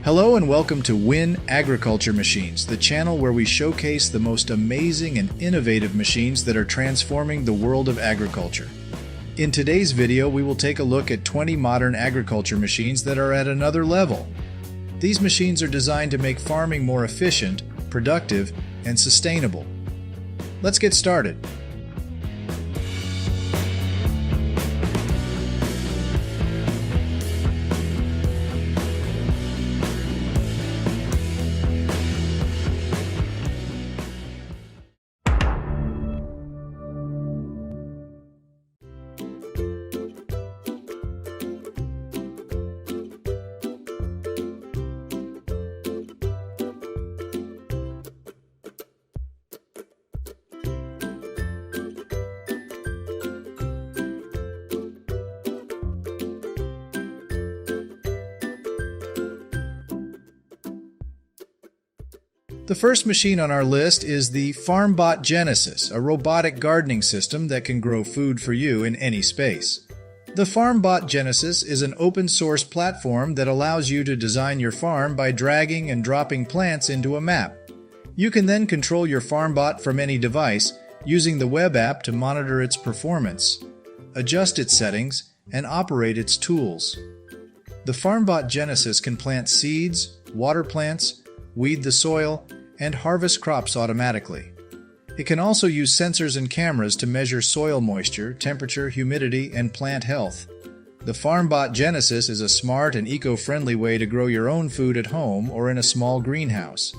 Hello and welcome to Win Agriculture Machines, the channel where we showcase the most amazing and innovative machines that are transforming the world of agriculture. In today's video, we will take a look at 20 modern agriculture machines that are at another level. These machines are designed to make farming more efficient, productive, and sustainable. Let's get started. The first machine on our list is the FarmBot Genesis, a robotic gardening system that can grow food for you in any space. The FarmBot Genesis is an open-source platform that allows you to design your farm by dragging and dropping plants into a map. You can then control your FarmBot from any device using the web app to monitor its performance, adjust its settings, and operate its tools. The FarmBot Genesis can plant seeds, water plants, weed the soil, and harvest crops automatically. It can also use sensors and cameras to measure soil moisture, temperature, humidity, and plant health. The FarmBot Genesis is a smart and eco-friendly way to grow your own food at home or in a small greenhouse.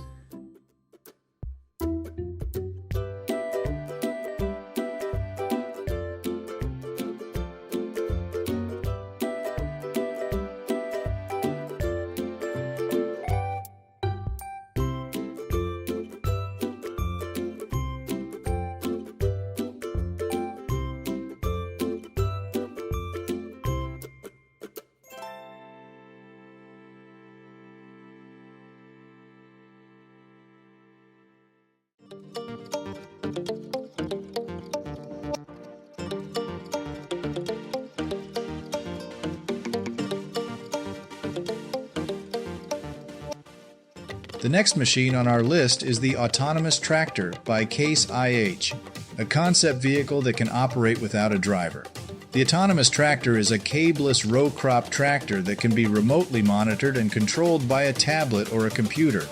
The next machine on our list is the Autonomous Tractor by Case IH, a concept vehicle that can operate without a driver. The Autonomous Tractor is a cableless row crop tractor that can be remotely monitored and controlled by a tablet or a computer.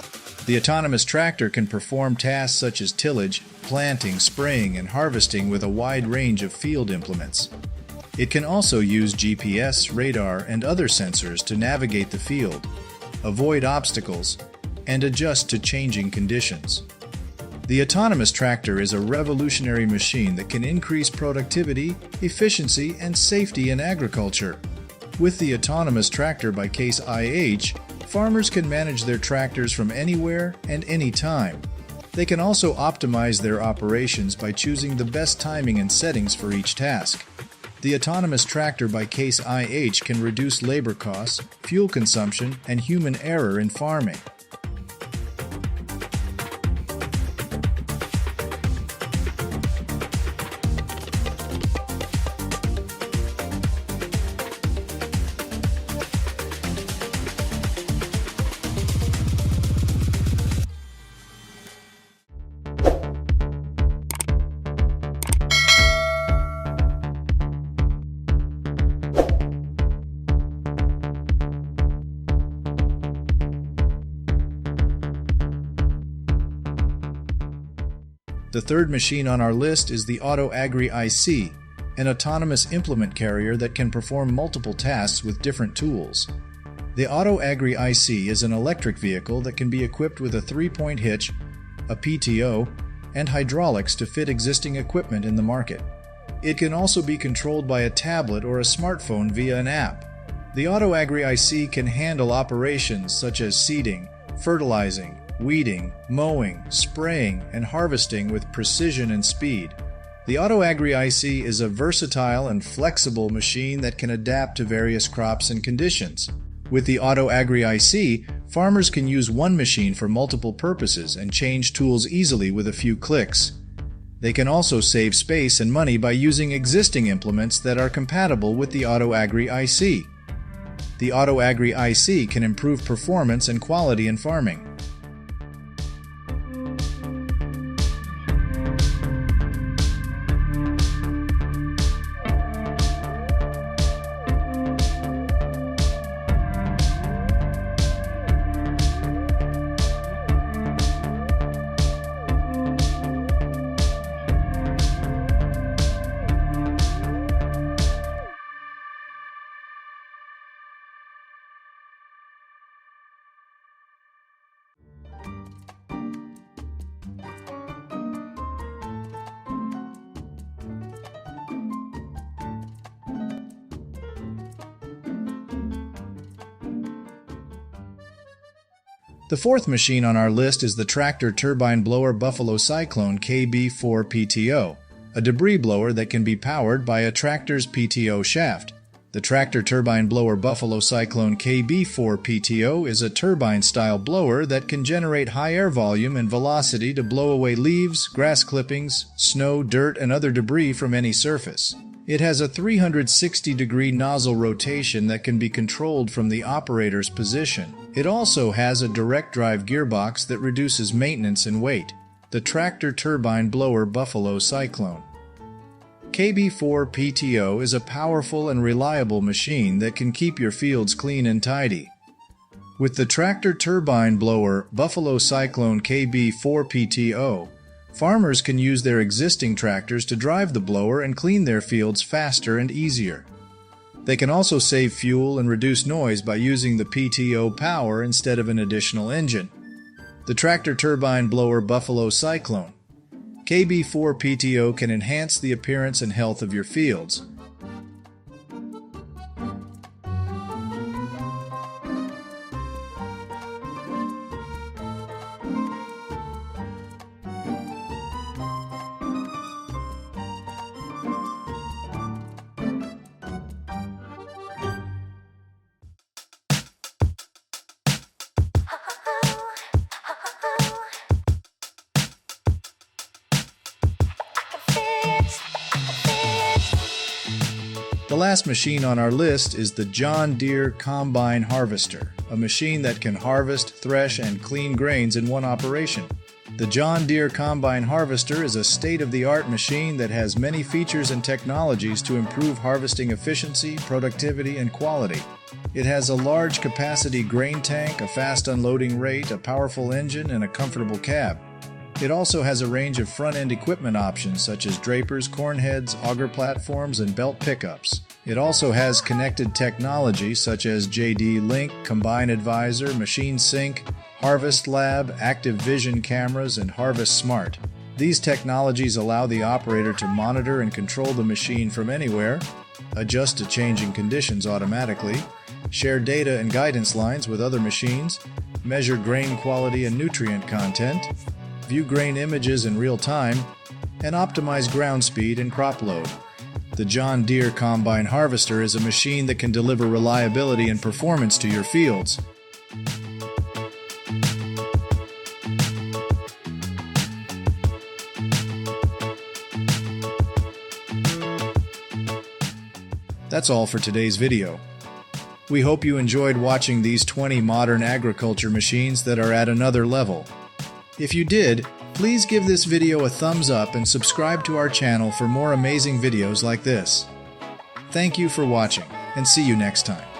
The Autonomous Tractor can perform tasks such as tillage, planting, spraying, and harvesting with a wide range of field implements. It can also use GPS, radar, and other sensors to navigate the field, avoid obstacles, and adjust to changing conditions. The Autonomous Tractor is a revolutionary machine that can increase productivity, efficiency, and safety in agriculture. With the Autonomous Tractor by Case IH, farmers can manage their tractors from anywhere and anytime. They can also optimize their operations by choosing the best timing and settings for each task. The Autonomous Tractor by Case IH can reduce labor costs, fuel consumption, and human error in farming. The third machine on our list is the AutoAgri IC, an autonomous implement carrier that can perform multiple tasks with different tools. The AutoAgri IC is an electric vehicle that can be equipped with a 3-point hitch, a PTO, and hydraulics to fit existing equipment in the market. It can also be controlled by a tablet or a smartphone via an app. The AutoAgri IC can handle operations such as seeding, fertilizing, weeding, mowing, spraying, and harvesting with precision and speed. The AutoAgri IC is a versatile and flexible machine that can adapt to various crops and conditions. With the AutoAgri IC, farmers can use one machine for multiple purposes and change tools easily with a few clicks. They can also save space and money by using existing implements that are compatible with the AutoAgri IC. The AutoAgri IC can improve performance and quality in farming. The fourth machine on our list is the tractor turbine blower Buffalo Cyclone KB4 PTO, a debris blower that can be powered by a tractor's PTO shaft. The tractor turbine blower Buffalo Cyclone KB4 PTO is a turbine-style blower that can generate high air volume and velocity to blow away leaves, grass clippings, snow, dirt, and other debris from any surface. It has a 360-degree nozzle rotation that can be controlled from the operator's position. It also has a direct drive gearbox that reduces maintenance and weight. The tractor turbine blower Buffalo Cyclone KB4 PTO is a powerful and reliable machine that can keep your fields clean and tidy. With the tractor turbine blower Buffalo Cyclone KB4 PTO, farmers can use their existing tractors to drive the blower and clean their fields faster and easier. They can also save fuel and reduce noise by using the PTO power instead of an additional engine. The tractor turbine blower Buffalo Cyclone KB4 PTO can enhance the appearance and health of your fields. The last machine on our list is the John Deere Combine Harvester, a machine that can harvest, thresh, and clean grains in one operation. The John Deere Combine Harvester is a state-of-the-art machine that has many features and technologies to improve harvesting efficiency, productivity, and quality. It has a large capacity grain tank, a fast unloading rate, a powerful engine, and a comfortable cab. It also has a range of front-end equipment options such as drapers, corn heads, auger platforms, and belt pickups. It also has connected technology such as JD Link, Combine Advisor, Machine Sync, Harvest Lab, Active Vision cameras, and Harvest Smart. These technologies allow the operator to monitor and control the machine from anywhere, adjust to changing conditions automatically, share data and guidance lines with other machines, measure grain quality and nutrient content, view grain images in real time, and optimize ground speed and crop load. The John Deere Combine Harvester is a machine that can deliver reliability and performance to your fields. That's all for today's video. We hope you enjoyed watching these 20 modern agriculture machines that are at another level. If you did, please give this video a thumbs up and subscribe to our channel for more amazing videos like this. Thank you for watching, and see you next time.